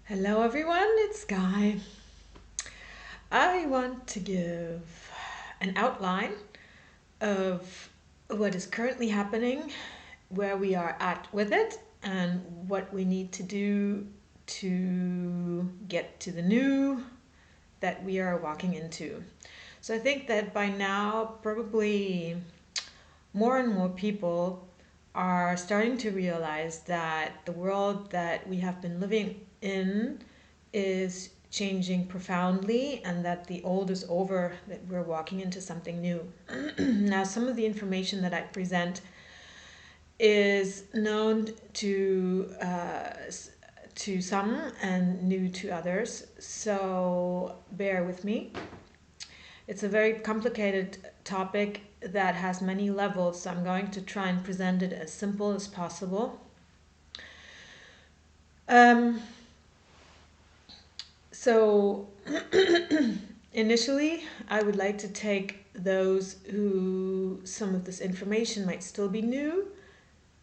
Hello, everyone, it's Guy. I want to give an outline of what is currently happening, where we are at with it, and what we need to do to get to the new that we are walking into. So I think that by now, probably more and more people are starting to realize that the world that we have been living in is changing profoundly and that the old is over, that we're walking into something new. Now, some of the information that I present is known to some and new to others, so bear with me. It's a very complicated topic that has many levels, so I'm going to try and present it as simple as possible. Um, so, initially, I would like to take those who some of this information might still be new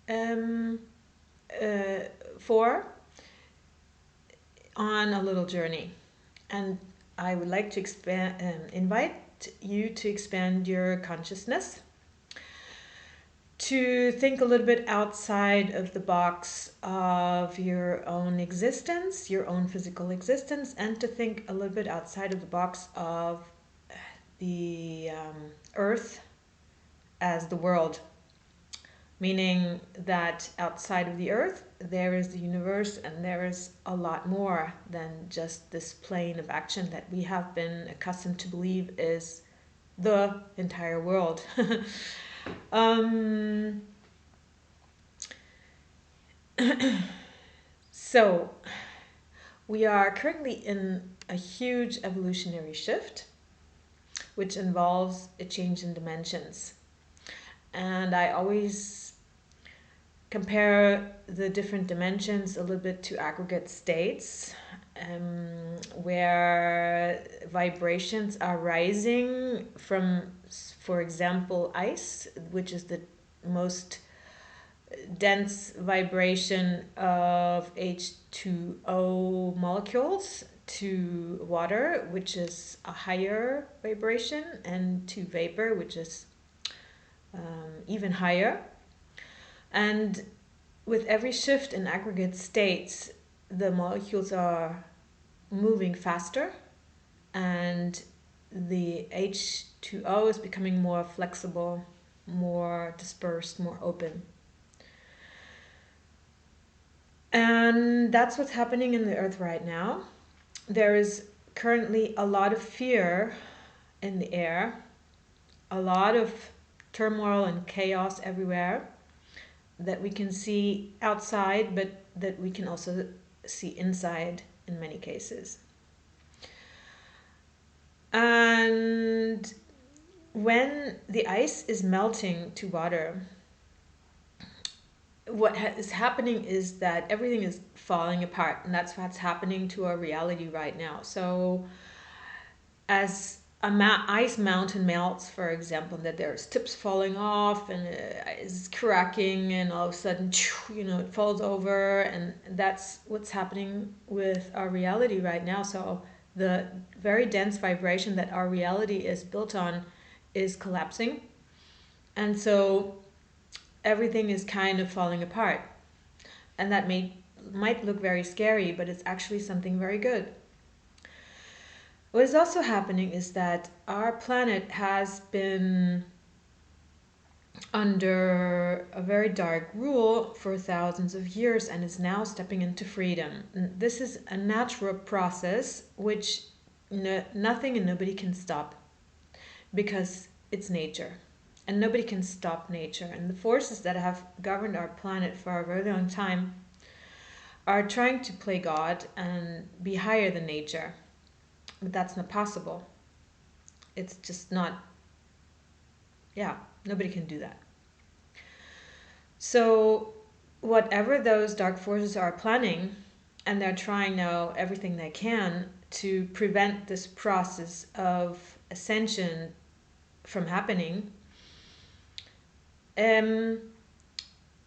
um, uh, for on a little journey. And I would like to invite you to expand your consciousness, to think a little bit outside of the box of your own existence, your own physical existence, and to think a little bit outside of the box of the earth as the world. Meaning that outside of the earth, there is the universe, and there is a lot more than just this plane of action that we have been accustomed to believe is the entire world. um, So, we are currently in a huge evolutionary shift, which involves a change in dimensions. And I always compare the different dimensions a little bit to aggregate states, where vibrations are rising from, for example, ice, which is the most dense vibration of H2O molecules, to water, which is a higher vibration, and to vapor, which is even higher. And with every shift in aggregate states, the molecules are moving faster, and the H2O is becoming more flexible, more dispersed, more open. And that's what's happening in the earth right now. There is currently a lot of fear in the air, a lot of turmoil and chaos everywhere that we can see outside, but that we can also see inside in many cases. And when the ice is melting to water, what is happening is that everything is falling apart, and that's what's happening to our reality right now. So as ice mountain melts, for example, that there's tips falling off and it's cracking, and all of a sudden, it falls over, and that's what's happening with our reality right now. So the very dense vibration that our reality is built on is collapsing, and so everything is kind of falling apart, and that might look very scary, but it's actually something very good. What is also happening is that our planet has been under a very dark rule for thousands of years and is now stepping into freedom. This is a natural process which nothing and nobody can stop, because it's nature. And nobody can stop nature. And the forces that have governed our planet for a very long time are trying to play God and be higher than nature. But that's not possible. It's just not, yeah, nobody can do that. So, whatever those dark forces are planning, and they're trying now everything they can to prevent this process of ascension from happening,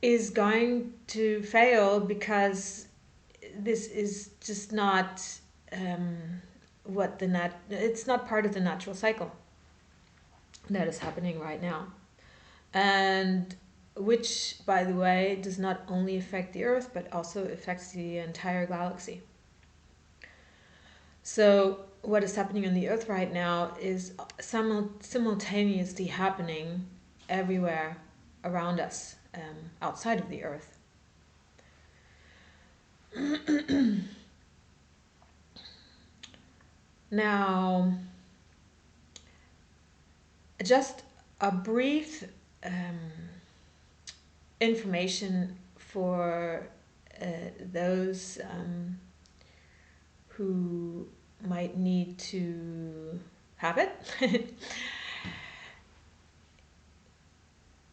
is going to fail, because this is just not um, it's not part of the natural cycle that is happening right now. And which, by the way, does not only affect the Earth, but also affects the entire galaxy. So what is happening on the Earth right now is simultaneously happening everywhere around us, outside of the Earth. Now, just a brief information for those who might need to have it.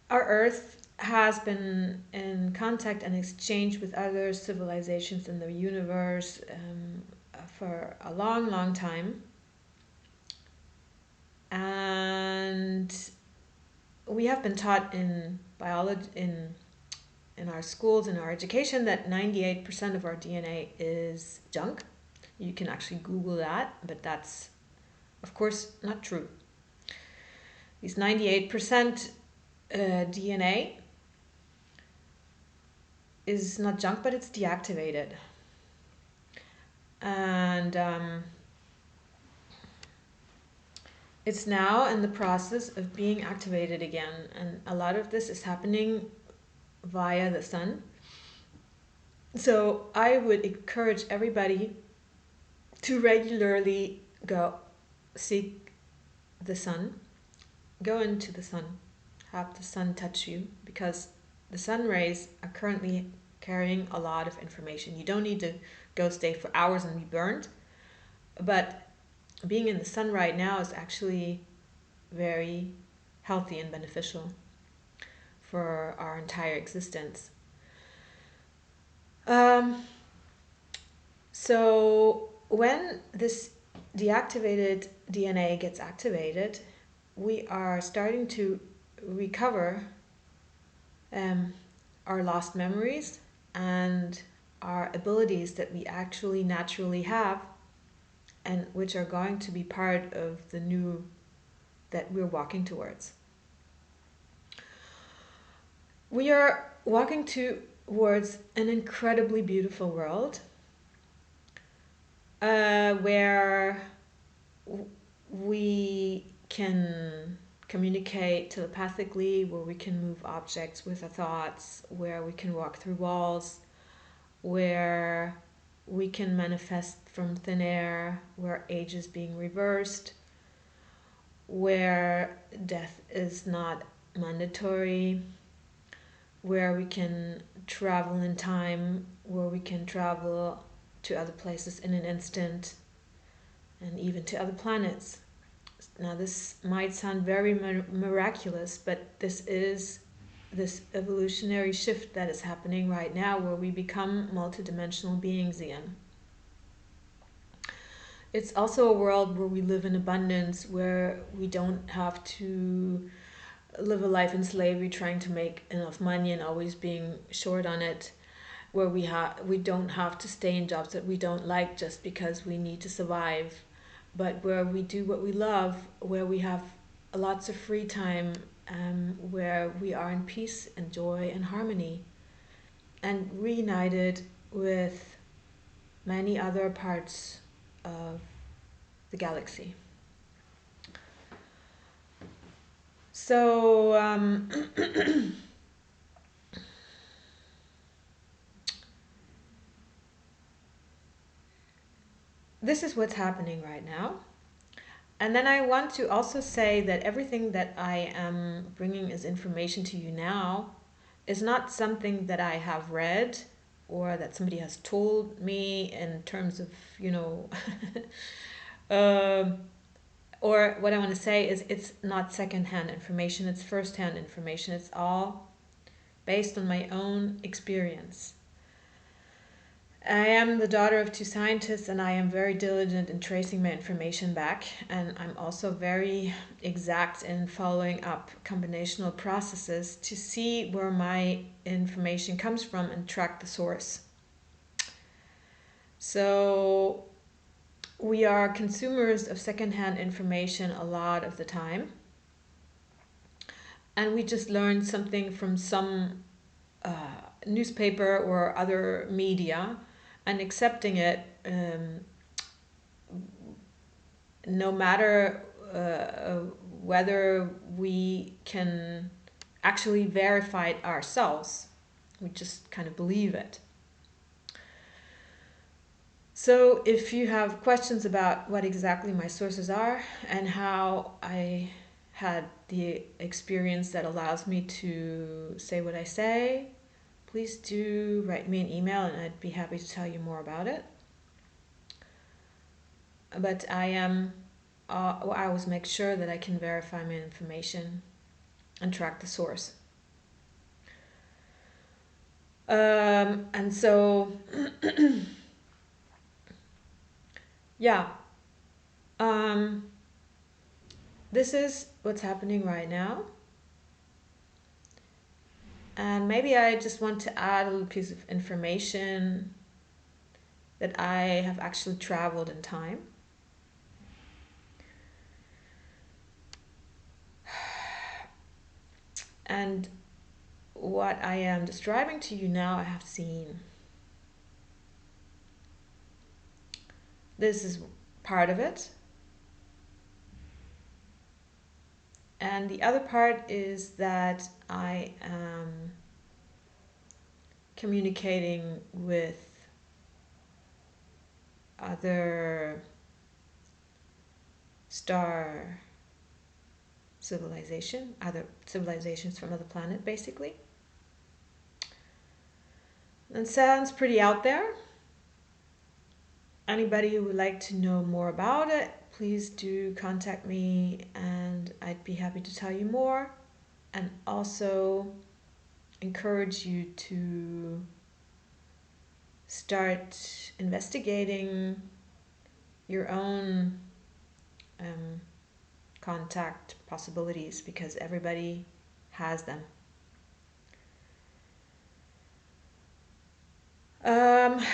Our Earth has been in contact and exchange with other civilizations in the universe for a long, long time. And we have been taught in biology, in our schools, in our education, that 98% of our DNA is junk. You can actually Google that, but that's, of course, not true. These 98% DNA is not junk, but it's deactivated. And it's now in the process of being activated again. And a lot of this is happening via the sun. So I would encourage everybody to regularly go seek the sun, go into the sun, have the sun touch you, because the sun rays are currently carrying a lot of information. You don't need to go stay for hours and be burned, but being in the sun right now is actually very healthy and beneficial for our entire existence. So when this deactivated DNA gets activated, we are starting to recover our lost memories and our abilities that we actually naturally have, and which are going to be part of the new that we're walking towards. We are walking towards an incredibly beautiful world where we can communicate telepathically, where we can move objects with our thoughts, where we can walk through walls, where we can manifest from thin air, where age is being reversed, where death is not mandatory, where we can travel in time, where we can travel to other places in an instant, and even to other planets. Now, this might sound very miraculous, but this is this evolutionary shift that is happening right now, where we become multidimensional beings again. It's also a world where we live in abundance, where we don't have to live a life in slavery trying to make enough money and always being short on it, where we don't have to stay in jobs that we don't like just because we need to survive, but where we do what we love, where we have lots of free time, where we are in peace and joy and harmony, and reunited with many other parts of the galaxy. So this is what's happening right now. And then I want to also say that everything that I am bringing as information to you now is not something that I have read or that somebody has told me in terms of, or what I want to say is it's not secondhand information, it's firsthand information. It's all based on my own experience. I am the daughter of two scientists, and I am very diligent in tracing my information back, and I'm also very exact in following up combinational processes to see where my information comes from and track the source. So we are consumers of secondhand information a lot of the time, and we just learn something from some newspaper or other media and accepting it, no matter whether we can actually verify it ourselves. We just kind of believe it. So if you have questions about what exactly my sources are and how I had the experience that allows me to say what I say, please do write me an email and I'd be happy to tell you more about it. But I always make sure that I can verify my information and track the source. And so, yeah, this is what's happening right now. And maybe I just want to add a little piece of information that I have actually traveled in time. And what I am describing to you now, I have seen. This is part of it. And the other part is that I am communicating with other star civilization, other civilizations from other planet, basically. It sounds pretty out there. Anybody who would like to know more about it, please do contact me and I'd be happy to tell you more, and also encourage you to start investigating your own contact possibilities, because everybody has them. And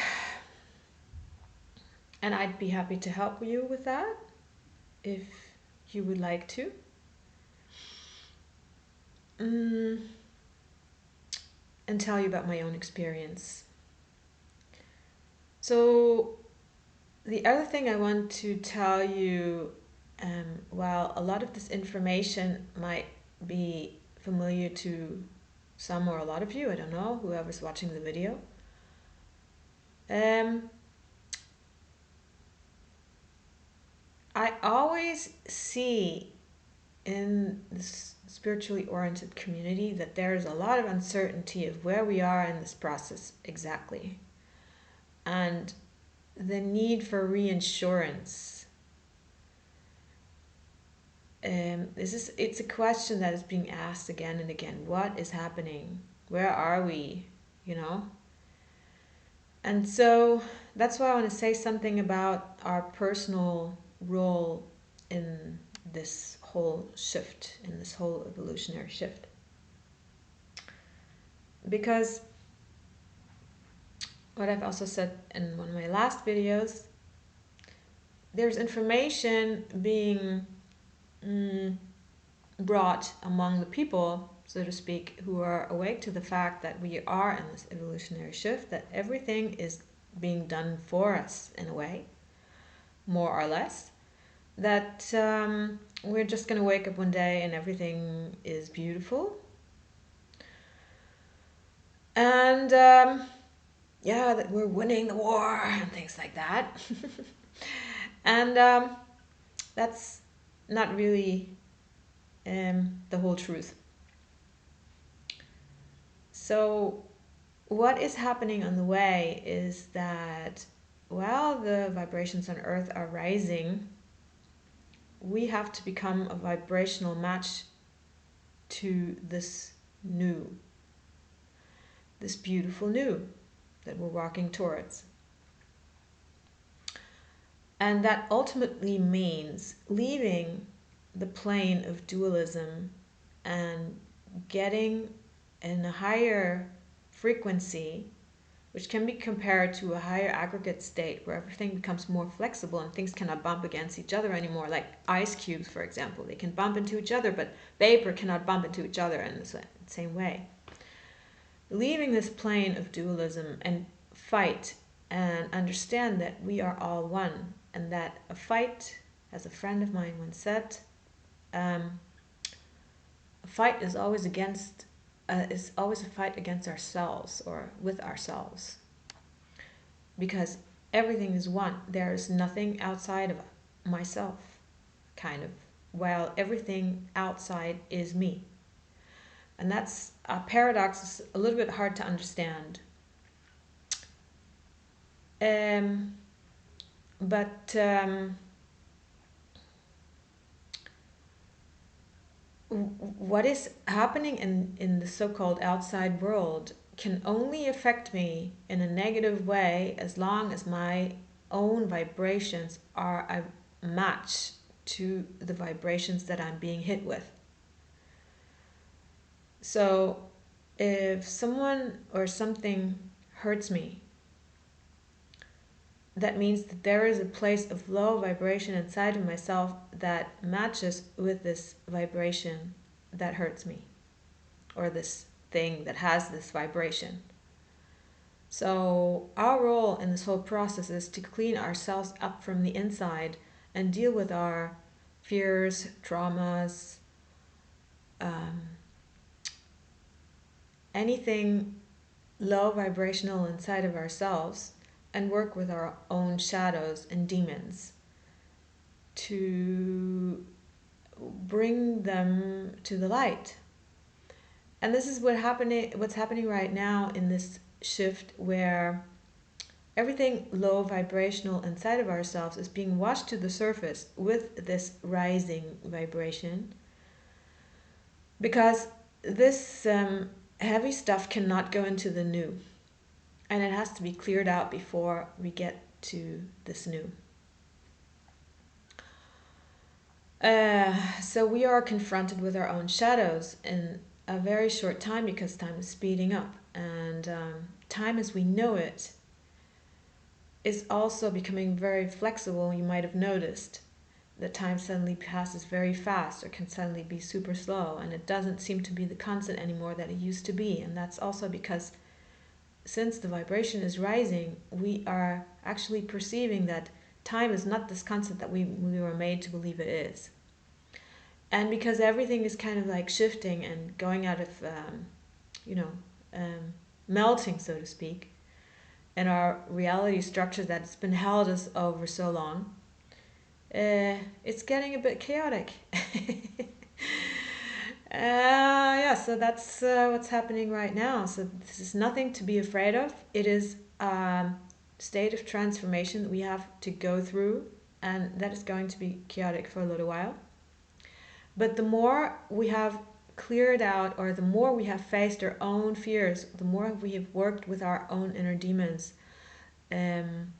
I'd be happy to help you with that if you would like to. And tell you about my own experience. So the other thing I want to tell you, while a lot of this information might be familiar to some or a lot of you, I don't know, whoever's watching the video, I always see in this spiritually oriented community that there is a lot of uncertainty of where we are in this process exactly, and the need for reassurance. It's a question that is being asked again and again. What is happening? Where are we? You know? And so that's why I want to say something about our personal role in this whole shift, in this whole evolutionary shift. Because what I've also said in one of my last videos, there's information being brought among the people, so to speak, who are awake to the fact that we are in this evolutionary shift, that everything is being done for us in a way, more or less, that we're just going to wake up one day and everything is beautiful. And yeah, that we're winning the war and things like that. And that's not really the whole truth. So what is happening on the way is that while the vibrations on Earth are rising, we have to become a vibrational match to this new, this beautiful new that we're walking towards. And that ultimately means leaving the plane of dualism and getting in a higher frequency which can be compared to a higher aggregate state where everything becomes more flexible and things cannot bump against each other anymore, like ice cubes, for example. They can bump into each other, but vapor cannot bump into each other in the same way. Leaving this plane of dualism and fight, and understand that we are all one, and that a fight, as a friend of mine once said, a fight is always a fight against ourselves or with ourselves, because everything is one. There is nothing outside of myself, kind of, while everything outside is me. And that's a paradox. Is a little bit hard to understand. But what is happening in the so-called outside world can only affect me in a negative way as long as my own vibrations are a match to the vibrations that I'm being hit with. So if someone or something hurts me, that means that there is a place of low vibration inside of myself that matches with this vibration that hurts me, or this thing that has this vibration. So our role in this whole process is to clean ourselves up from the inside and deal with our fears, traumas, anything low vibrational inside of ourselves, and work with our own shadows and demons to bring them to the light. And this is what's happening right now in this shift, where everything low vibrational inside of ourselves is being washed to the surface with this rising vibration, because this heavy stuff cannot go into the new, and it has to be cleared out before we get to this new. So we are confronted with our own shadows in a very short time, because time is speeding up, and time as we know it is also becoming very flexible. You might have noticed that time suddenly passes very fast, or can suddenly be super slow, and it doesn't seem to be the constant anymore that it used to be. And that's also because since the vibration is rising, we are actually perceiving that time is not this constant that we were made to believe it is. And because everything is kind of like shifting and going out of, melting, so to speak, in our reality structure that's been held us over so long, it's getting a bit chaotic. So that's what's happening right now. So this is nothing to be afraid of. It is a state of transformation that we have to go through, and that is going to be chaotic for a little while. But the more we have cleared out, or the more we have faced our own fears, the more we have worked with our own inner demons, and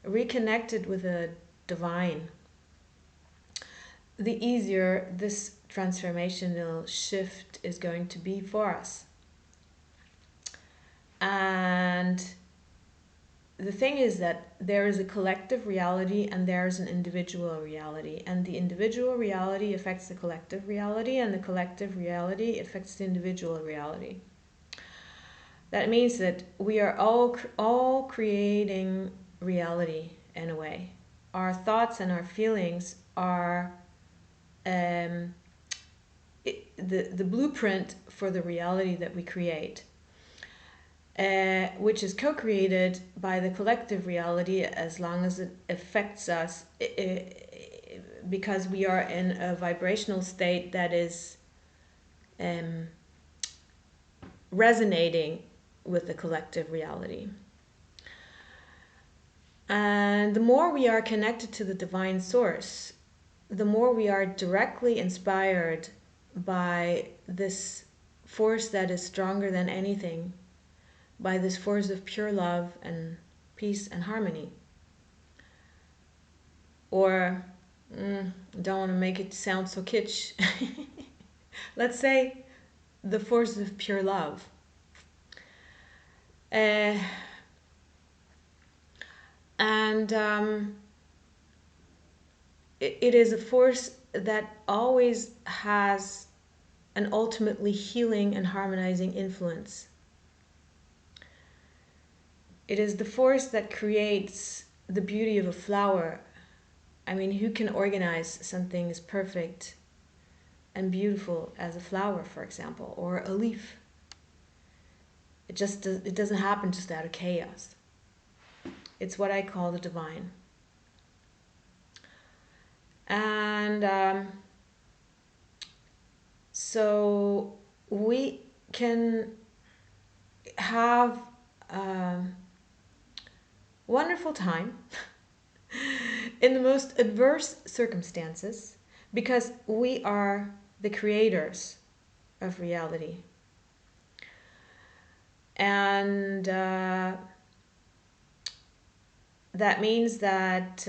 reconnected with the divine, the easier this transformational shift is going to be for us. And the thing is that there is a collective reality and there is an individual reality, and the individual reality affects the collective reality, and the collective reality affects the individual reality. That means that we are all creating reality in a way. Our thoughts and our feelings are the blueprint for the reality that we create, which is co-created by the collective reality as long as it affects us, because we are in a vibrational state that is resonating with the collective reality. And the more we are connected to the divine source, the more we are directly inspired by this force that is stronger than anything, by this force of pure love and peace and harmony. Or, don't want to make it sound so kitsch. Let's say the force of pure love. Uh, and it is a force that always has an ultimately healing and harmonizing influence. It is the force that creates the beauty of a flower. I mean, who can organize something as perfect and beautiful as a flower, for example, or a leaf? It doesn't happen just out of chaos. It's what I call the divine. And so we can have a wonderful time in the most adverse circumstances because we are the creators of reality. And that means that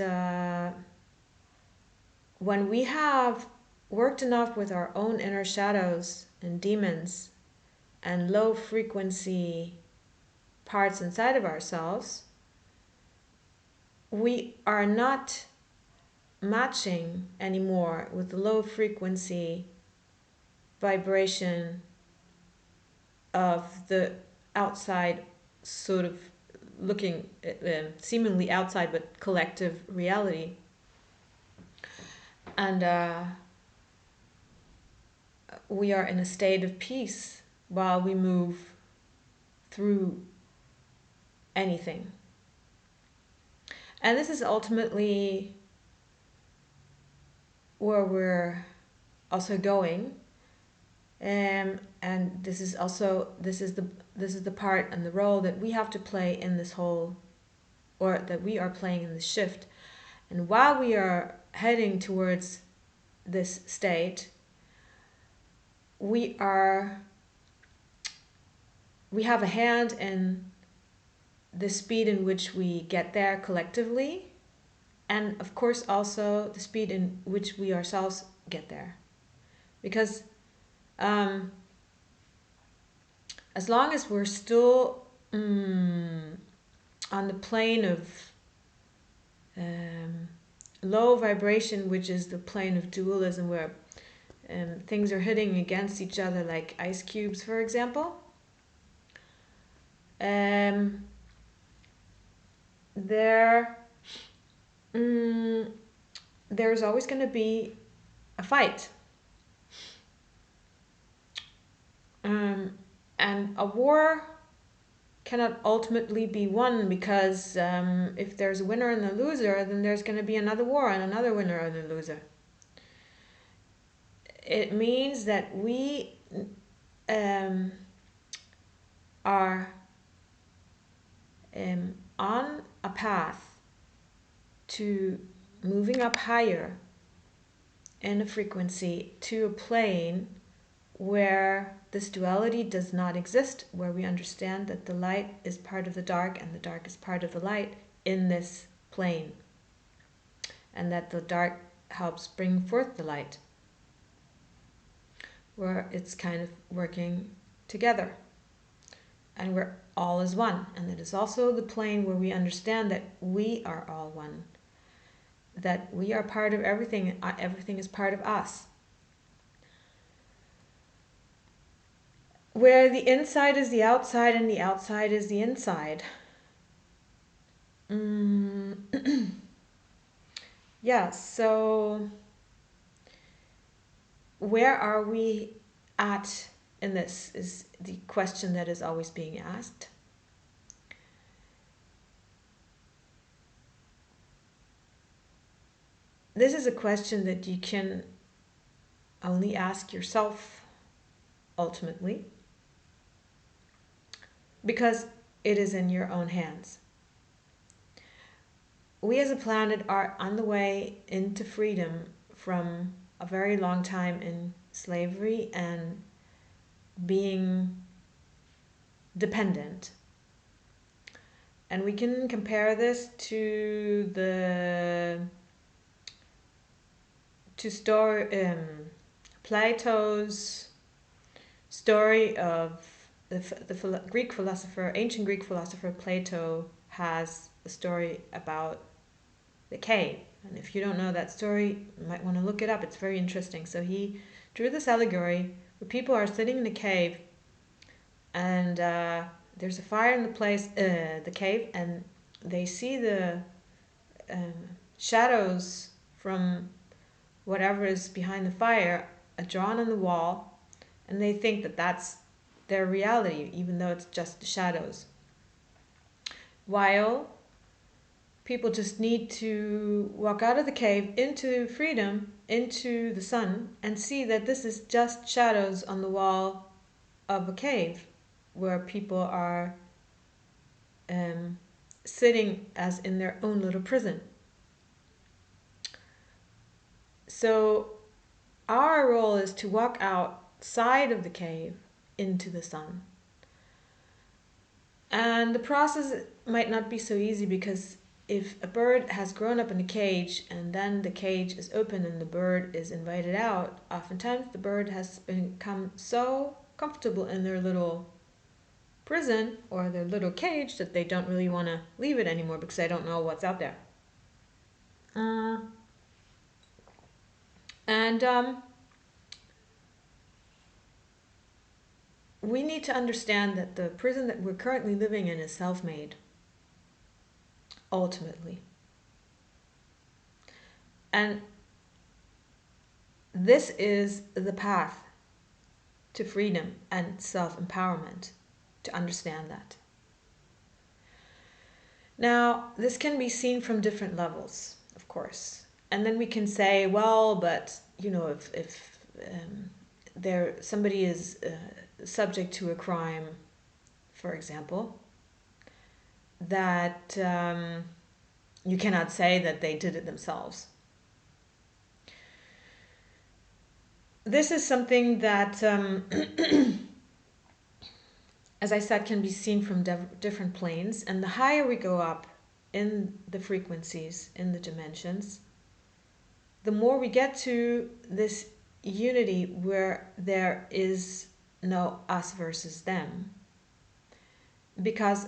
when we have worked enough with our own inner shadows and demons and low frequency parts inside of ourselves, we are not matching anymore with the low frequency vibration of the outside, sort of looking seemingly outside but collective reality. And we are in a state of peace while we move through anything. And this is ultimately where we're also going. And this is the part and the role that we have to play in this whole, or that we are playing in this shift. And while we are heading towards this state, we have a hand in the speed in which we get there collectively, and of course also the speed in which we ourselves get there. Because as long as we're still on the plane of low vibration, which is the plane of dualism, where things are hitting against each other like ice cubes, for example, there's always going to be a fight. And a war cannot ultimately be won, because if there's a winner and a loser, then there's going to be another war and another winner and a loser. It means that we are on a path to moving up higher in a frequency to a plane where this duality does not exist, where we understand that the light is part of the dark and the dark is part of the light in this plane, and that the dark helps bring forth the light, where it's kind of working together and we're all as one. And it is also the plane where we understand that we are all one, that we are part of everything, everything is part of us. Where the inside is the outside and the outside is the inside. Yeah, so where are we at in this is the question that is always being asked. This is a question that you can only ask yourself ultimately, because it is in your own hands. We as a planet are on the way into freedom from a very long time in slavery and being dependent. And we can compare this to Plato's story of Greek philosopher, ancient Greek philosopher Plato has a story about the cave. And if you don't know that story, you might want to look it up. It's very interesting. So he drew this allegory where people are sitting in the cave, and there's a fire in the cave, and they see the um, shadows from whatever is behind the fire drawn on the wall, and they think that that's their reality, even though it's just shadows. While people just need to walk out of the cave into freedom, into the sun, and see that this is just shadows on the wall of a cave where people are sitting as in their own little prison. So our role is to walk outside of the cave into the sun. And the process might not be so easy, because if a bird has grown up in a cage and then the cage is open and the bird is invited out, oftentimes the bird has become so comfortable in their little prison or their little cage that they don't really want to leave it anymore because they don't know what's out there. And we need to understand that the prison that we're currently living in is self-made, ultimately. And this is the path to freedom and self-empowerment, to understand that. Now, this can be seen from different levels, of course. And then we can say, well, but, if somebody is subject to a crime, for example, that you cannot say that they did it themselves. This is something that, as I said, can be seen from different planes. And the higher we go up in the frequencies, in the dimensions, the more we get to this unity where there is no us versus them. Because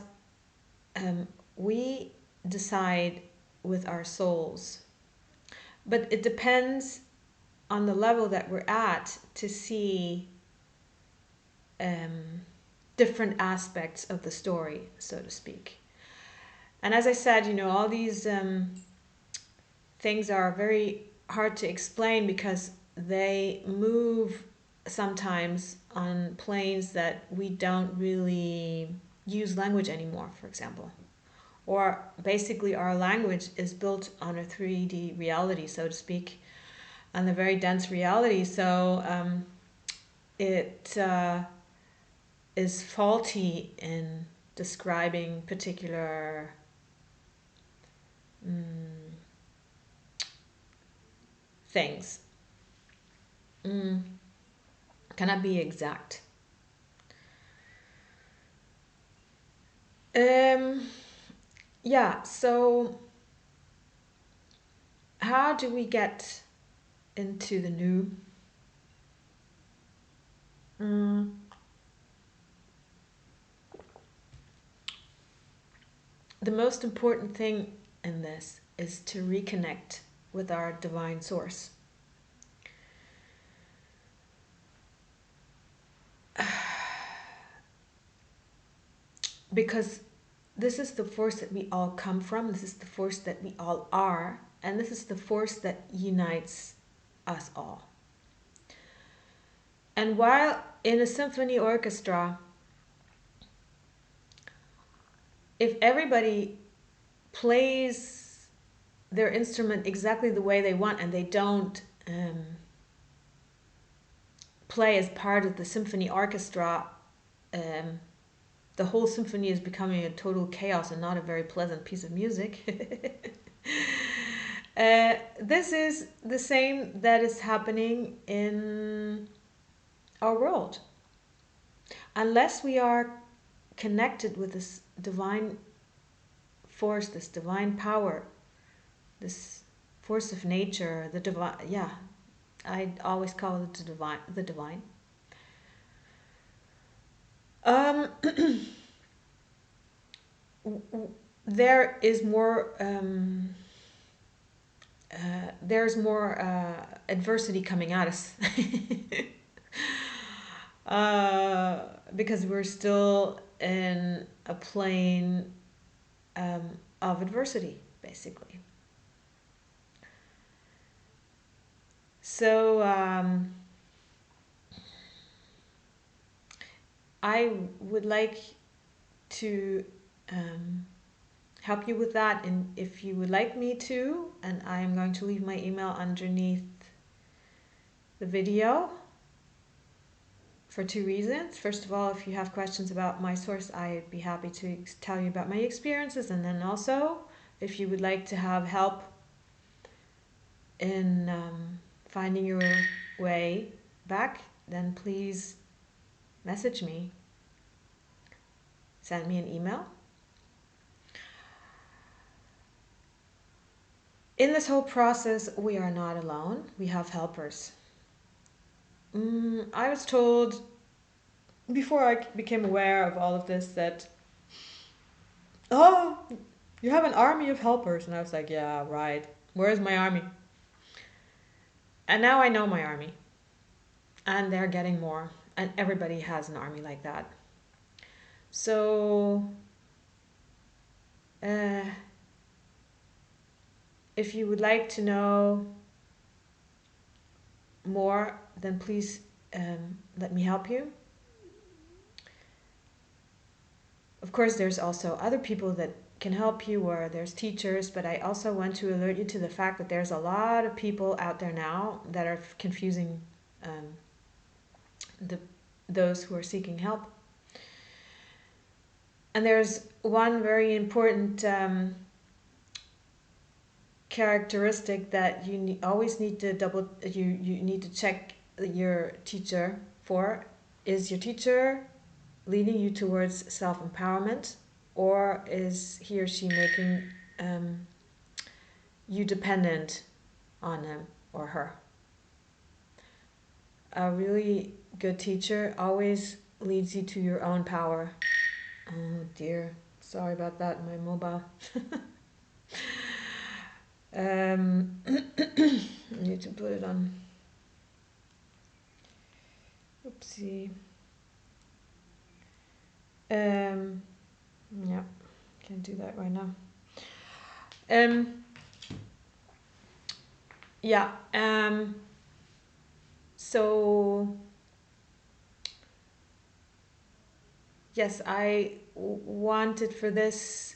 we decide with our souls. But it depends on the level that we're at to see different aspects of the story, so to speak. And as I said, all these things are very hard to explain because they move sometimes on planes that we don't really use language anymore, for example. Or basically our language is built on a 3D reality, so to speak, on a very dense reality. So it is faulty in describing particular things. Cannot be exact. Yeah, so how do we get into the new? The most important thing in this is to reconnect with our divine source. Because this is the force that we all come from, this is the force that we all are, and this is the force that unites us all. And while in a symphony orchestra, if everybody plays their instrument exactly the way they want and they don't play as part of the symphony orchestra, the whole symphony is becoming a total chaos and not a very pleasant piece of music. This is the same that is happening in our world. Unless we are connected with this divine force, this divine power, this force of nature, the divine, I always call it the divine. Um, there is more. There's more adversity coming at us. Because we're still in a plane of adversity, basically. So I would like to help you with that, and if you would like me to, and I am going to leave my email underneath the video for two reasons. First of all, if you have questions about my source, I'd be happy to tell you about my experiences, and then also if you would like to have help in finding your way back, then please message me, send me an email. In this whole process, we are not alone. We have helpers. I was told before I became aware of all of this that, oh, you have an army of helpers. And I was like, yeah, right. Where's my army? And now I know my army. And they're getting more. And everybody has an army like that. So, if you would like to know more, then please let me help you. Of course, there's also other people that can help you, or there's teachers, but I also want to alert you to the fact that there's a lot of people out there now that are confusing those who are seeking help. And there's one very important characteristic that you always need to you need to check your teacher for. Is your teacher leading you towards self-empowerment, or is he or she making you dependent on him or her? A really good teacher always leads you to your own power. Oh dear, sorry about that, my mobile. I need to put it on. Oopsie. Yeah, can't do that right now. Yeah. So yes, I wanted for this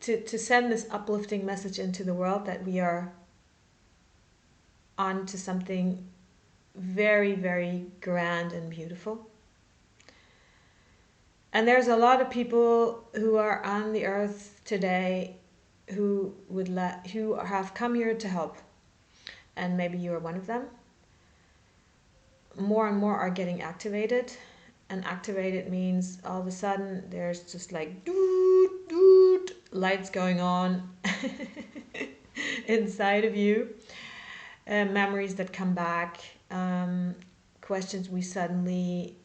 to send this uplifting message into the world that we are on to something very, very grand and beautiful. And there's a lot of people who are on the earth today who who have come here to help, and maybe you are one of them. More and more are getting activated, and activated means all of a sudden there's just like doot doot lights going on inside of you, memories that come back, questions we suddenly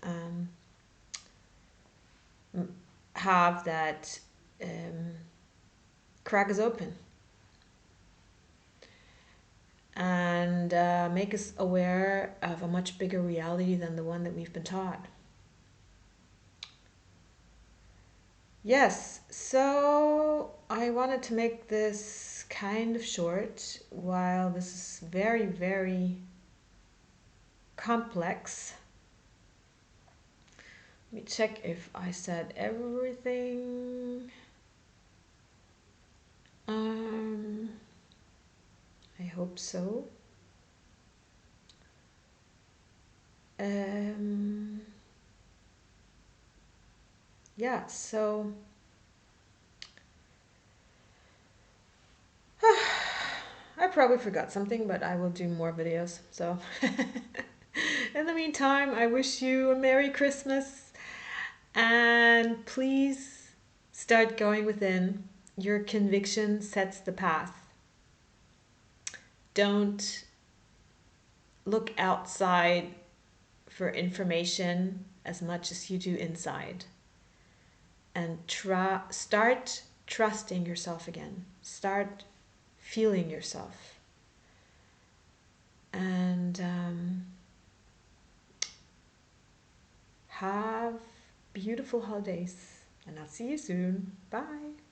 have that crack us open and make us aware of a much bigger reality than the one that we've been taught. Yes, so I wanted to make this kind of short while this is very, very complex. Let me check if I said everything. I hope so. Yeah, so I probably forgot something, but I will do more videos. So in the meantime, I wish you a Merry Christmas, and please start going within. Your conviction sets the path. Don't look outside for information as much as you do inside. and start trusting yourself again. Start feeling yourself. And have beautiful holidays. And I'll see you soon. Bye.